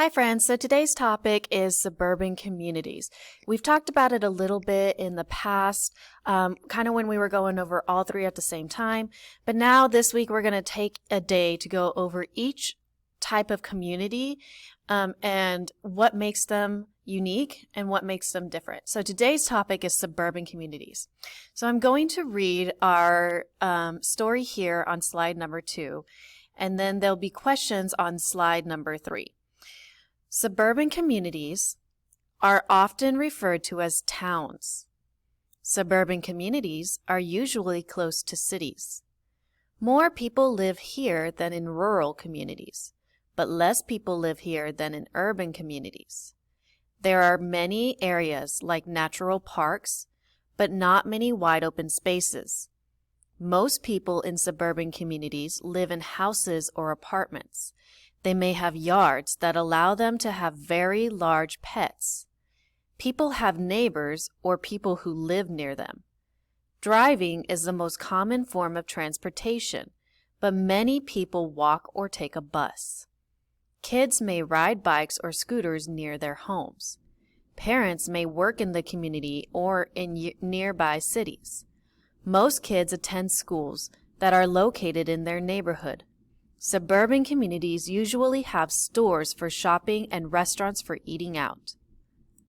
Hi, friends. So today's topic is suburban communities. We've talked about it a little bit in the past, kind of when we were going over all three at the same time. But now this week, we're going to take a day to go over each type of community and what makes them unique and what makes them different. So today's topic is suburban communities. So I'm going to read our story here on slide number 2, and then there'll be questions on slide number 3. Suburban communities are often referred to as towns. Suburban communities are usually close to cities. More people live here than in rural communities, but less people live here than in urban communities. There are many areas like natural parks, but not many wide open spaces. Most people in suburban communities live in houses or apartments. They may have yards that allow them to have very large pets. People have neighbors or people who live near them. Driving is the most common form of transportation, but many people walk or take a bus. Kids may ride bikes or scooters near their homes. Parents may work in the community or in nearby cities. Most kids attend schools that are located in their neighborhood. Suburban communities usually have stores for shopping and restaurants for eating out.